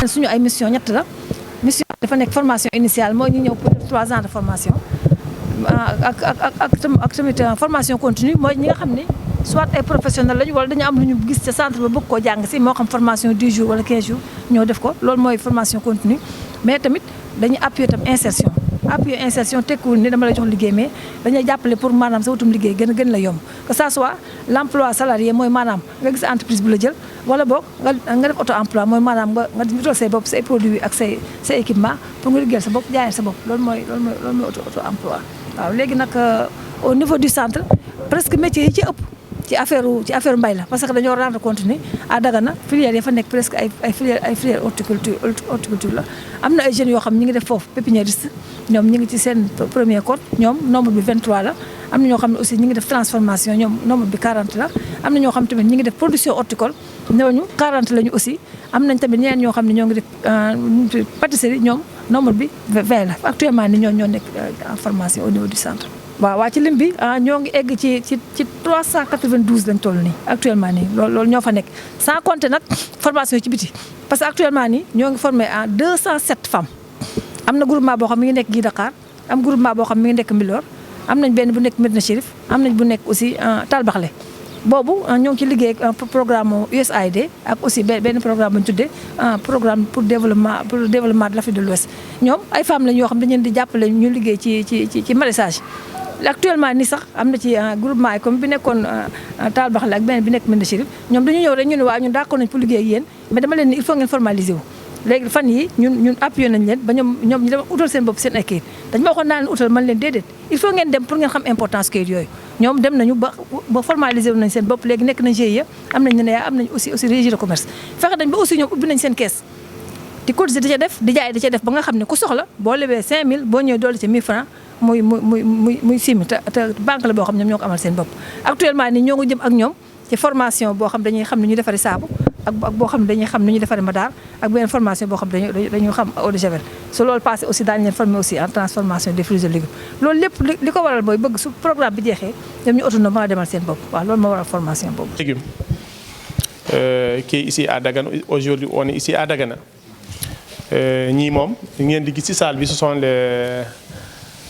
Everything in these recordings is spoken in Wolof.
suñu ay mission ñett la mission dafa nekk formation initiale mooy ñu ñëw pour 3 ans de formation ak tamit formation continue mooy ñi nga xam ne soit ay professionnels lañu wala dañu am lu ñu gis ca centre ba bëgg koo jàng si moo xam formation 10 jours wala 15 jours ñoo def ko loolu mooy formation continue mais tamit dañuy appuyer tam insertion tekkiwul ni dama lay jox liggéey mais dañuy jàppale pour maanaam sa wutum liggéey gën la yomb que ça soit l'emploi salarié mooy maanaam nga gis entreprise bu la jël wala boog nga def auto emploi mooy maanaam nga wutal say bopp say produits ak say équipement pour nga liggéeyal sa bopp jaayal sa bopp loolu mooy auto emploi waaw léegi nag au niveau du centre presque métiers yi ci ëpp ci affaire mbay la parce que dañoo rendre compte ni à Dagana filière yi fa nekk presque ay filière horticulture la am na ay jeunes yoo xam ñi ngi def foofu pépiniériste ñoom ñi ngi ci seen premier code ñoom nombre bi 23 la am na ñoo xam ne aussi ñi ngi def transformation ñoom nombre bi 40 la am na ñoo xam tamit ñi ngi def production horticole ñooñu 40 lañu aussi am nañ tamit ñeneen ñoo xam ne ñoo ngi def pâtisserie ñoom nombre bi 20 la actuellement ni ñoo nekk en formation au niveau du centre. waaw ci lim bi ñoo ngi egg ci 392 lañ toll nii actuellement nii loolu ñoo fa nekk sans compter nag formation ci biti parce que actuellement nii ñoo ngi formé en 207 femmes am na groupement boo xam mi ngi nekk Guy Dakar am groupement boo xam mi ngi nekk Mbilor am nañ benn bu nekk Medina Chérif am nañ bu nekk aussi Talbaxle boobu ñoo ngi ci liggéey ak programme USAID ak aussi benn programme bu ñu tuddee programme pour développement de l'Afrique de l'Ouest ñoom ay femmes lañ yoo xam dañu leen di jàppale ñu liggéey ci maraîchage. actuellement nii sax am na ci groupement yi comme bi nekkoon Talbaxle ak beneen bi nekk Medina Chérif ñoom dañu ñëw rek ñu ne waaw ñun d'accord nañ pour liggéey ak yéen mais dama leen ni il faut ngeen formaliser wu léegi fan yi ñun appuyé nañ leen ba ñoom ñu dama utal seen bopp seen ay kayit dañ ma waxoon naa leen utal man leen déedéet il faut ngeen dem pour ngeen xam importance kayit yooyu ñoom dem nañu ba formaliser wu nañ seen bopp léegi nekk nañ GIE am nañ NEA am nañ aussi registre de commerce fexe dañ ba aussi ñoom ubbi nañ seen kees di cotiser di ca def di jaay di ca def ba nga xam ne ku soxla boo lebee 5000 boo ñëwee dolli ci 1000 francs muy 6000 te banque la boo xam ñoom ñoo ko amal seen bopp actuellement nii ñoo ngi jëm ak ñoom ci formation boo xam dañuy xam ni ñu defaree saabu ak boo xam ne dañuy xam ni ñu defaree madaar ak beneen formation boo xam dañuy xam eau de javel su loolu passé aussi daañu leen former aussi en transformation des fruits et légumes loolu lépp li ko waral mooy bëgg su programme bi jeexee ñoom ñu autonome a demal seen bopp waaw loolu moo waral formation boobu. Légumes qui est ici à Dagana aujourd'hui on est ici à Dagana ñii moom ngeen di gis ci salle bi ce sont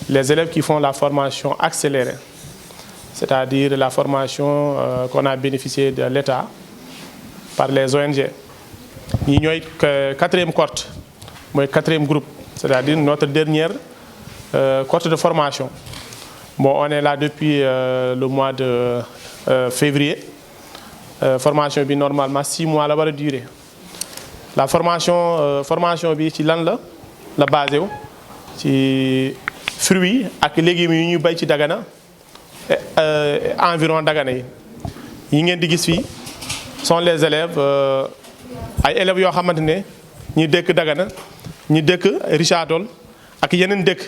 les élèves qui font la formation accélérée, c'est-à-dire la formation qu'on a bénéficié de l'État par les ONG. Nous sommes 4e cohorte, 4e groupe, c'est-à-dire notre dernière cohorte de formation. Bon, on est là depuis le mois de février. Formation bi normalement 6 mois la va durer. La formation bi ci lan la basé wu ci fruits ak légumes yi ñuy bay ci Dagana environ Dagana yi ngeen di gis fii sont les élèves ay élèves yoo xamante ne ñi dëkk Dagana ñi dëkk Richard Toll ak yeneen dëkk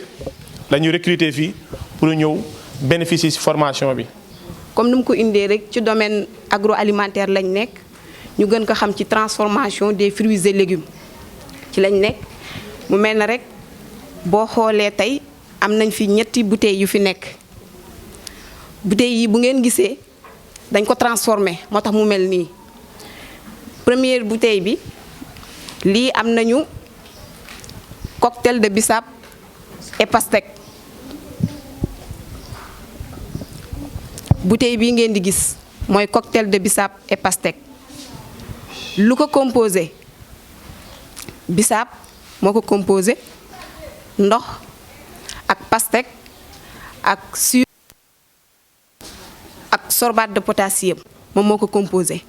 la ñu recruter fii pour ñëw bénéficier ci formation bi. comme ni mu ko indee rek ci domaine agroalimentaire lañ nekk ñu gën ko xam ci transformation des fruits et légumes ci lañ nekk mu mel na rek boo xoolee tey. am nañ fi ñetti bouteilles yu fi nekk bouteilles yi bu ngeen gisee dañ ko transformé moo tax mu mel nii première bouteille bi lii am nañu cocktail de bissap et pastèque bouteille bii ngeen di gis mooy cocktail de bissap et pastèque lu ko composé bissap moo ko composé ndox ak pastèque ak sucre ak sorbate de potassium moom moo ko composé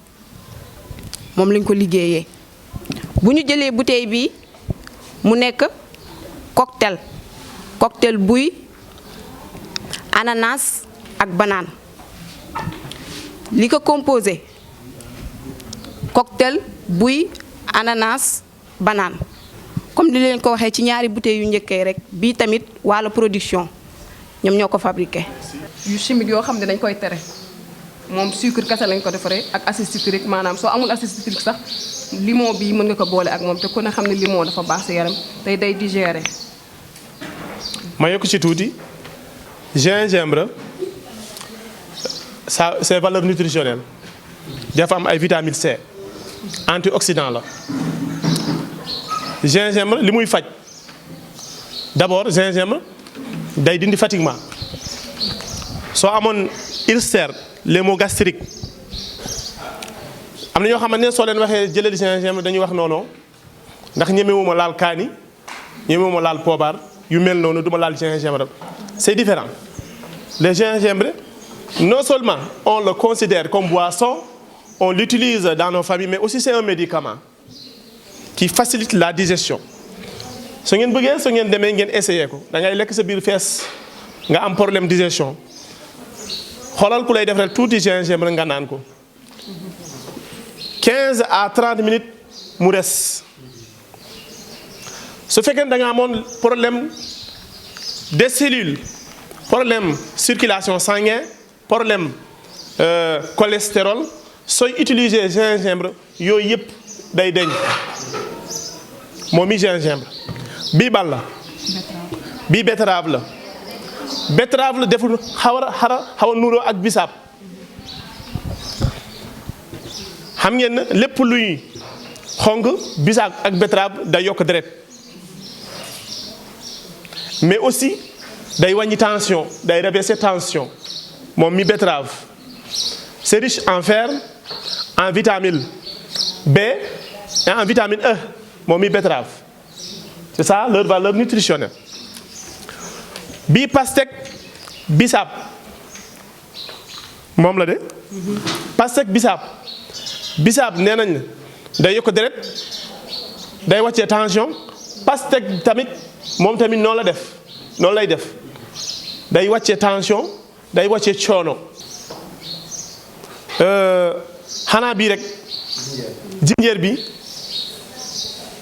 moom lañ ko liggéeyee bu ñu jëlee bouteille bi mu nekk cocktail buy ananas ak banane li ko composé cocktail buy ananas banane comme ni leen ko waxee ci ñaari bouteilles yu njëkkee rek bii tamit wàllu production ñoom ñoo ko fabriqué. yu chimique yoo xam ne dañ koy tere moom sucre kese lañ ko defaree ak acide citrique maanaam soo amul acide citrique sax limon bii mën nga ko boole ak moom te ku ne xam ne limon dafa baax sa yaram tey day digérer. ma yokk ci tuuti gingembre ça c'est valeur nutritionnelle dafa am ay vitamine C antioxydant la gingembre li muy faj d'abord gingembre day dindi fatiguement soo amoon ulcère l'hémogastrique am na ñoo xamante ne soo leen waxee jëlal gingembre dañuy wax non non ndax ñemewuma laal kaani ñemewuma laal poobar yu mel noonu duma laal gingembre. C'est différent. Le gingembre, non seulement on le considère comme boisson, on l'utilise dans nos familles, mais aussi c'est un médicament qui facilite la digestion. Si vous voulez, si vous voulez essayer, vous allez faire bir fess, vous avez un problème de digestion. Xolal ku lay defal tout gingembre nga nan ko. 15 à 30 minutes mu res. Su fekkee da nga amone problème des cellules, problème circulation sanguine, problème cholestérol, sooy utiliser gingembre yooyu yëpp day deñ moom mi gingembre bii bal la bii betterave la betterave la deful xaw a nuuroo ak bisaab xam ngeen ne lépp luy xonk bisaab ak betterave day yokk deret mais aussi day wàññi tension day rebaisser tension moom mi betterave c'est riche en fer, en vitamine B et en vitamine E moom mi betterave c'est ça leur valeur nutritionnelle. Bii pastèque bisaab moom la de pastèque bisaab nee nañ day yokk deret day wàccee tension pastèque tamit moom tamit noonu la def noonu lay def day wàccee tension day wàccee coono xanaa bii rek jinjeer bi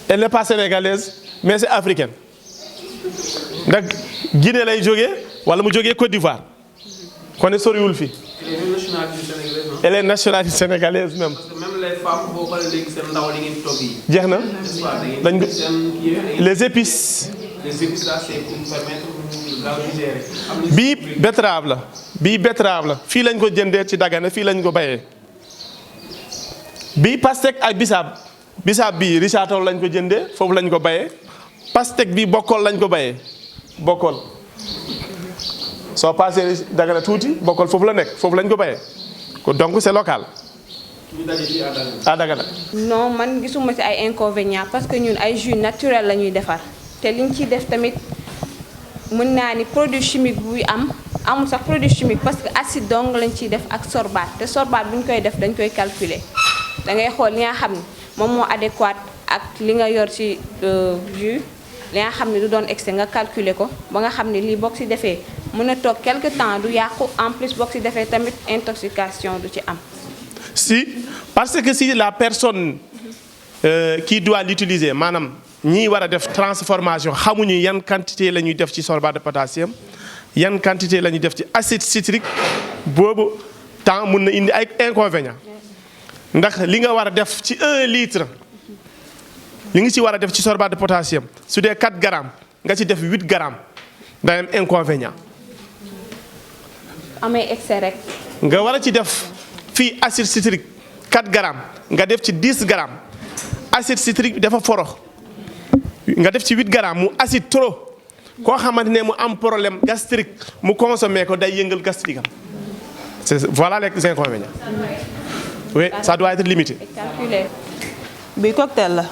elle n'est pas sénégalaise mais c'est africaine ndax Guinée lay jógee wala mu jógee Côte d'Ivoire kon ne soriwul fi. Elle est nationalité sénégalaise même. Parce que même les femmes boo xoolee léegi seen ndaw li ngeen togg yi. jeex na dañ ko les épices. Les épices là c'est pour permettre ñu gaaw digérer. bii betterave la fii lañ ko jëndee ci Dagana fii lañ ko bayee bii pastèque ak bisaab bii Richard Toll lañ ko jëndee foofu lañ ko bayee pastèque bi Bokkol lañ ko bayee Bokkol soo passé Dagana tuuti Bokkol foofu la nekk foofu lañ ko bayee donc c'est local. à Dagana. non man gisuma ci ay inconvénients parce que ñun ay jus naturel la ñuy defar te liñ ciy def tamit mën naa ni produit chimique buy amul sax produit chimique parce que acide dong lañ ciy def ak sorbate te sorbate bu ñu koy def dañ koy calculer da ngay xool li nga xam ni moom moo adéquat ak li nga yor ci jus li nga xam ne du doon excès nga calculer ko ba nga xam ne lii boo ko ci defee mën a toog quelque temps du yàqu en plus boo ko ci defee tamit intoxication du ci am. Si parce que si la personne qui doit l'utiliser maanaam ñii war a def transformation xamuñu yan quantité la ñuy def ci sorbate de potassium yan quantité la ñuy def ci acide citrique boobu temps mun na indi ay inconvénients ndax li nga war a def ci 1 litre li nga ci war a def ci sorbate de potassium su dee 4 grammes nga ci def 8 grammes day am inconvénient. amee excès rek. nga war a ci def fii acide citrique 4 grammes nga def ci 10 grammes acide citrique bi dafa forox nga def ci 8 grammes mu acide trop koo xamante ne mu am problème gastrique mu consommer ko day yëngal gastrique am voilà les inconvénients. Oui, ça doit être limité. bi cocktail la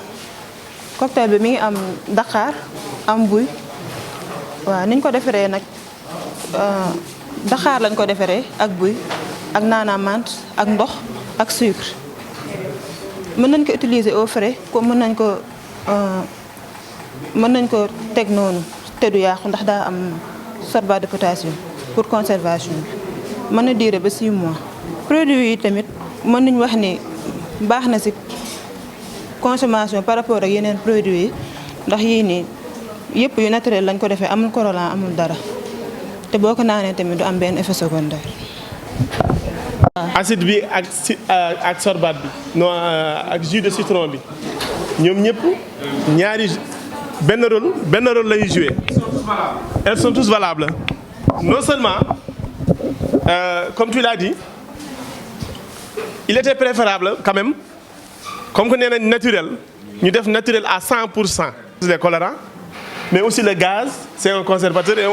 cocktail bi mi ngi am Dakar am buy waaw niñ ko defaree nag Dakar lañ ko defaree ak buy ak naana menthe ak ndox ak sucre mën nañ ko utiliser au frais comme mën nañ ko teg noonu te du yàqu ndax daa am sorbate de potassium pour conservation bi mën na durer ba 6 mois. produit yi tamit mën nañu wax ni baax na ci consommation par rapport ak yeneen produits yi ndax yii nii yëpp yu naturel lañ ko defee amul colorant amul dara te boo ko naanee tamit du am benn effet secondaire. acide bi ak sorbate bi non ak jus de citron bi ñoom ñëpp ñaari benn rôle lay jouer. Elles sont tous valables. Non seulement comme tu l'as dit il était préférable quand même comme que nee nañ naturel ñu def naturel à 100%. Les colorants, mais aussi le gaz, c'est un conservateur et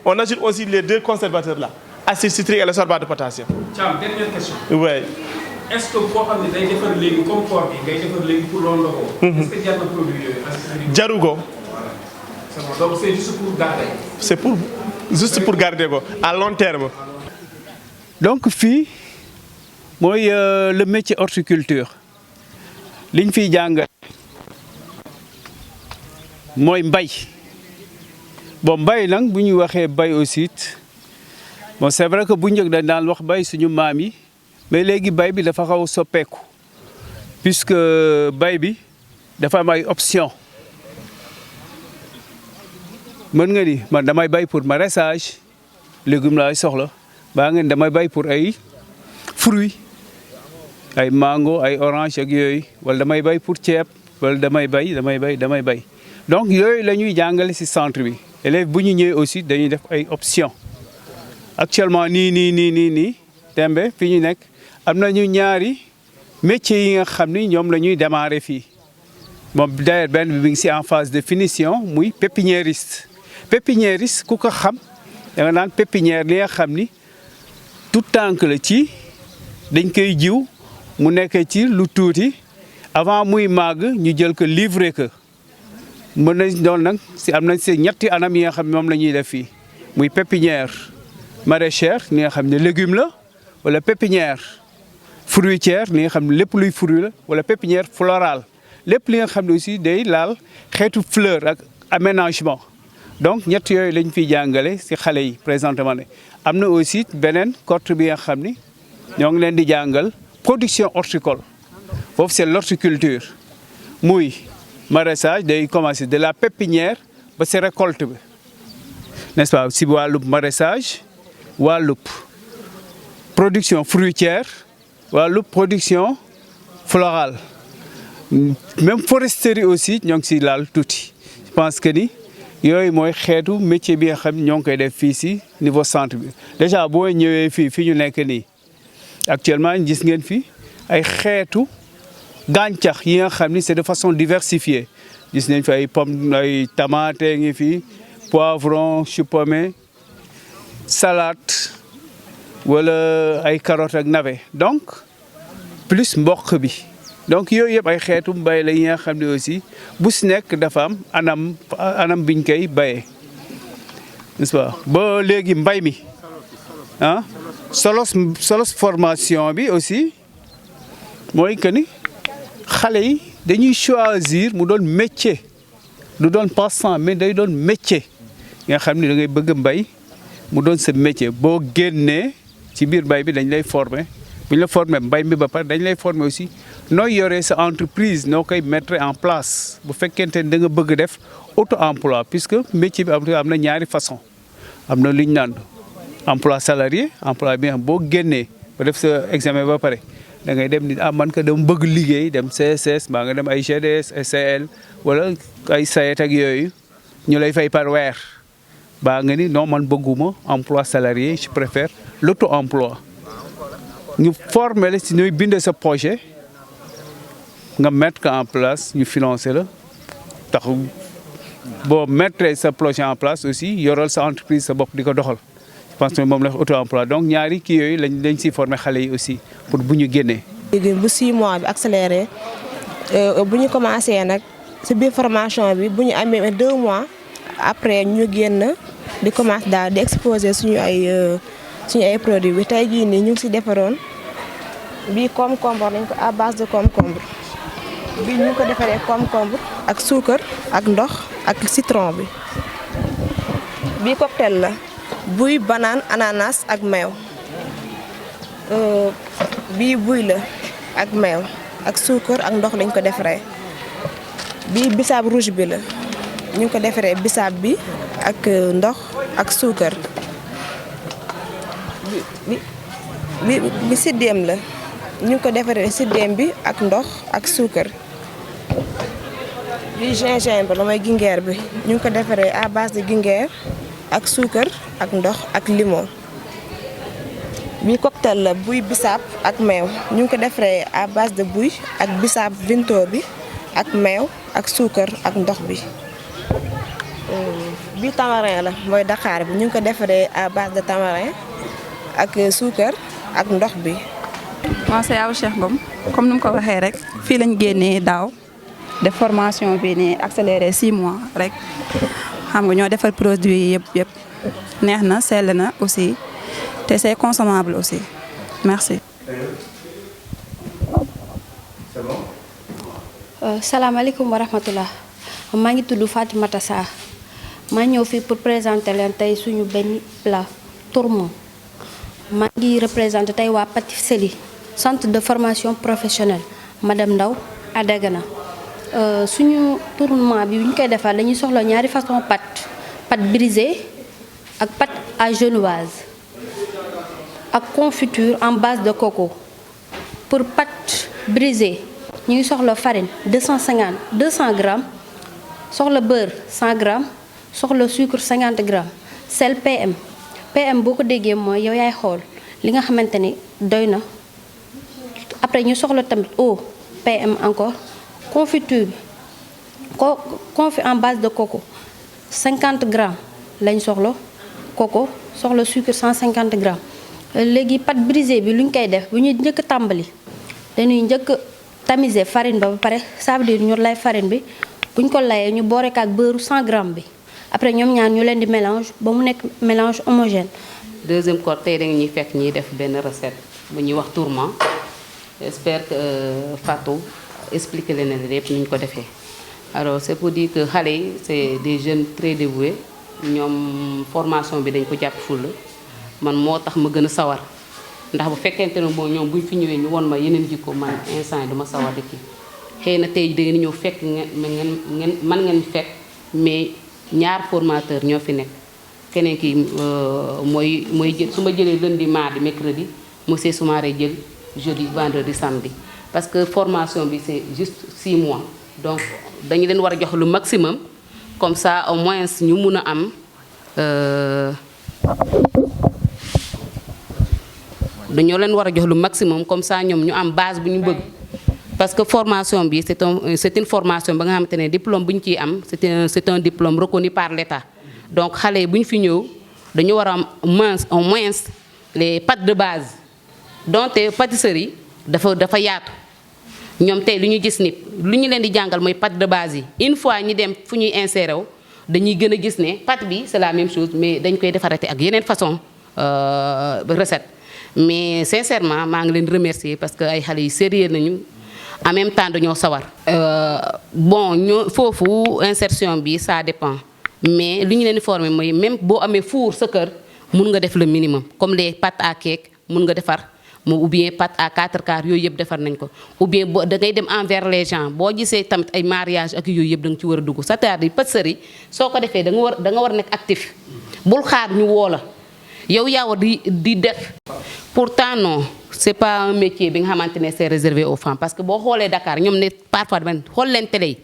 on ajoute aussi les deux conservateurs là, acide citrique et le sorbate de potassium. Thiam, dernière question. Oui. Est-ce que boo xam ne day defar léegi comme koor bi ngay defar léegi pour loolu ndoxoo. Est-ce que jar na produit yooyu. jaru ko. C'est bon, donc c'est juste pour garder. C'est pour juste pour garder ko à long terme. donc fii mooy le métier horticulture liñ fiy jàngal mooy mbay bon mbay nag bu ñu waxee bay aussi bon c'est vrai que bu njëkk dañ daan wax bay suñu maam yi mais léegi bay bi dafa xaw a soppeeku puisque bay bi dafa am ay option mën nga ni man damay bay pour maraîchage légumes laay soxla baa ngeen damay bay pour ay fruits ay mango ay orange ak yooyu wala damay bay pour ceeb wala damay bay donc yooyu la ñuy jàngale ci centre bi élèves bu ñu ñëwee aussi dañuy def ay options actuellement nii tembe fi ñu nekk am nañu ñaari métiers yi nga xam ni ñoom la ñuy démarrer fii moom d'ailleurs benn bi ngi ci en phase de finition muy pépiniériste ku ko xam da nga naan pépinière li nga xam ni tout tànk la ci dañ koy jiw mu nekk ci lu tuuti avant muy màgg ñu jël ko livrer ko mën nañ doon nag si am nañ si ñetti anam yi nga xam ne moom la ñuy def fii muy pépinière maraîchère li nga xam ne légume la wala pépinière fruitière li nga xam ne lépp luy fruit la wala pépinière florale lépp li nga xam ne aussi day laal xeetu fleur ak aménagement donc ñett yooyu lañ fiy jàngale si xale yi présentement ne am na aussi beneen cohorte bi nga xam ni ñoo ngi leen di jàngal production horticole foofu c'est l'horticulture muy maraîchage day commencer de la pépinière ba si récolte bi n'est-ce pas si wàllub maraîchage wàllub production fruitière wàllub production florale même foresterie aussi ñoo ngi si laal tuuti je pense que ni yooyu mooy xeetu métier bi nga xam ñoo ngi koy def fii si niveau centre bi déjà boo ñëwee fi ñu nekk nii actuellement gis ngeen fi ay xeetu gàncax yi nga xam ni c'est de façon diversifiée gis nañ fi ay pomme ay tomate ngi fi poivron chou pommé salade wala ay carotte ak navet donc plus mboq bi donc yooyu yëpp ay xeetu mbay la yi nga xam ne aussi bu si nekk dafa am anam biñ koy bayee n'est-ce pas ba léegi mbay mi ah solos formation bi aussi mooy que ni xale yi dañuy choisir mu doon métier du doon passe-temps mais day doon métier nga xam ni da ngay bëgg mbay mu doon sa métier boo génnee ci biir mbay bi dañ lay former bu ñu la former mbay mi ba pare dañ lay former aussi nooy yoree sa entreprise noo koy mettre en place bu fekkente ne da nga bëgg def auto-emploi puisque métier bi am na ñaari façon am na lu ñu naan emploi salarié emploi bi nga xam boo génnee ba def sa examen ba pare da ngay dem ni man ka dama bëgg liggéey dem CSS mbaa nga dem ay GDS SCL wala ay SAED ak yooyu ñu lay fay par weer baa nga ni non man bëgguma emploi salarié je préfère l'auto-emploi ñu former la si ñooy bind sa projet nga mettre ko en place ñu financer la tax boo mettre sa projet en place aussi yoral sa entreprise sa bopp di ko doxal je pense que moom la auto-emploi donc ñaari kii yooyu lañ siy former xale yi aussi pour bu ñu génnee. léegi bu 6 mois bi accéléré bu ñu commencé nag si biir formation bi bu ñu amee 2 mois après ñu génn di commencé daal di exposer suñu ay produits bi tey jii nii ñu ngi si defaroon bii concombre nañ ko à base de concombre bii ñu ngi ko defaree concombre ak suukar ak ndox ak citron bi bii cocktail la buy banane ananas ak meew bii buy la ak meew ak suukar ak ndox lañ ko defaree bii bisaab rouge bi la ñu ngi ko defaree bisaab bi ak ndox ak suukar bi siddéem la ñu ngi ko defaree siddéem bi ak ndox ak suukar bi gingembre la mooy gingembre bi ñu ngi ko defaree à base de gingembre ak suukar ak ndox ak limon bi cocktail la buy bisaab ak meew ñu ngi ko defaree à base de buy ak bisaab vinto bi ak meew ak suukar ak ndox bi. Bi tamarin la mooy Dakar bi ñu ngi ko defaree à base de tamarin ak suukar ak ndox bi. moi c'est Awa Cheikh Ngom comme ni mu ko waxee rek fii lañ génnee daaw def formation bi nii accéléré 6 mois rek xam nga ñoo defar produit yëpp neex na sell na aussi te c'est consommable aussi merci. salaamaaleykum wa rahmatullah maa ngi tudd Fatimata Sarr maa ñëw fii pour présenter leen tey suñu benn plat tourmont maa ngi représenté tey waa pâtisserie centre de formation professionnelle madame Ndaw à Dagana suñu tourmont bi bu ñu koy defar dañuy soxla ñaari façon pâte brisée ak pâte à genoise ak confiture en base de coco. Pour pâte brisée ñu ngi soxla farine 200 grammes soxla beurre 100 grammes soxla sucre 50 grammes sel PM boo ko déggee mooy yow yaay xool li nga xamante ni doy na. Après ñu soxla tamit eau PM encore confiture confit en base de coco 50 grammes lañ soxla coco soxla sucre 150 grammes. Léegi pâte brisée bi lu ñu koy def bu ñuy njëkk tàmbali dañuy njëkk tamiser farine ba pare ça veut dire ñu lay farine bi bu ñu ko layee ñu boole ko ak beurre 100 grammes bi après ñoom ñaar ñu leen di mélange ba mu nekk mélange homogène. deuxième cours tey da nga ñuy fekk ñuy def benn recette bu ñuy wax tourment j'espère que Fatou expliquer leen lépp ni ñu ko defee. alors c'est pour dire que xale yi c'est des jeunes très dévoués ñoom formation bi dañ ko jàpp fulla man moo tax ma gën a sawar ndax bu fekkente ne boo ñoom buñ fi ñëwee ñu won ma yeneen jikko man instant yi duma sawar di kii xëy na tey da ngeen ñëw fekk ngeen fekk mais ñaar formateur ñoo fi nekk keneen ki mooy jël su ma jëlee lundi mardi mercredi monsieur Soumaré jël jeudi vendredi samedi parce que formation bi c'est juste 6 mois donc dañu leen war a jox lu maximum comme ça au moins ñu mun a am dañoo leen war a jox lu maximum comme ça ñoom ñu am base bu ñu bëgg parce que formation bi c'est une formation ba nga xamante ne diplôme bu ñu ciy am c'est un diplôme reconnu par l'État donc xale yi bu ñu fi ñëw dañu war a am au moins les pâtes de base donte pâtisserie dafa yaatu ñoom tey lu ñu gis nit lu ñu leen di jàngal mooy pâte de base yi une fois ñi dem fu ñuy insérer wu dañuy gën a gis ne pâte bi c'est la même chose mais dañ koy defarate ak yeneen façon recette mais sincèrement maa ngi leen remercier parce que ay xale yu sérieux nañu en même temps dañoo sawar. bon ñoo foofu insertion bi ça dépend mais li ñu leen di former mooy même boo amee four sa kër mun nga def le minimum comme les pâtes à cake mun nga defar ou bien pâte à 4 quarts yooyu yëpp defar nañ ko ou bien boo da ngay dem envers les gens boo gisee tamit ay mariage ak yooyu yëpp da nga ci war a dugg c'est-à-dire pâtisserie soo ko defee da nga war a nekk actif bul xaar ñu woo la yow yaa war di def. Pourtant non c'est pas un métier bi nga xamante ne c'est réservé aux femmes parce que boo xoolee Dakar ñoom ne parfois dama xool leen télé yi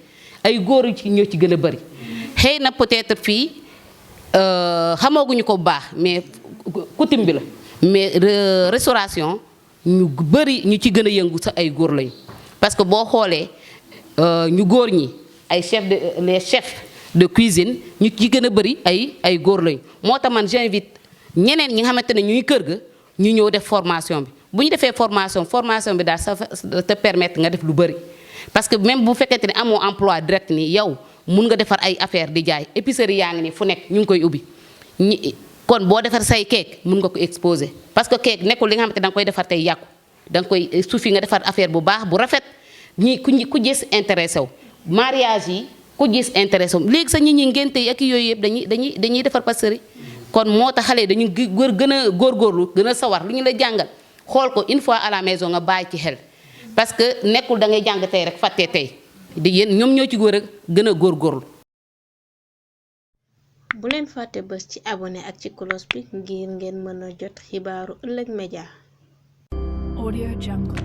ay góor yu ci ñoo ci gën a bëri xëy na peut-être fii xamooguñu ko bu baax mais coutume bi la mais restauration ñu bëri ñu ci gën a yëngu sax ay góor lañu parce que boo xoolee ñu góor ñi ay les chefs de cuisine ñu ci gën a bëri ay góor lañu moo tax man j'invite ñeneen ñi nga xamante ne ñuy kër ga ñu ñëw def formation bi bu ñu defee formation bi daal ça te permettre nga def lu bëri parce que même bu fekkente ne amoo emploi direct nii yow mun nga defar ay affaire di jaay épicerie yaa ngi nii fu nekk ñu ngi koy ubbi kon boo defar say cake mun nga ko exposer parce que cake nekkul li nga xamante da nga koy defar tey yàqu da nga koy suufi nga defar affaire bu baax bu rafet ñi ku gis intéressé wu mariage yi ku gis intéressé wu léegi sax ñi ngénte yi ak yooyu yëpp dañuy defar pâtisserie kon moo tax xale yi dañu gën a góorgóorlu gën a sawar lu ñu la jàngal xool ko une fois à la maison nga bàyyi ci xel parce que nekkul da ngay jàng tey rek fàtte tey di yéen ñoom ñoo ci gën a góorgóorlu. bu leen fàtte bës ci abonné ak ci cloche bi ngir ngeen mën a jot xibaaru Ëllëg Média. Audio Jungle.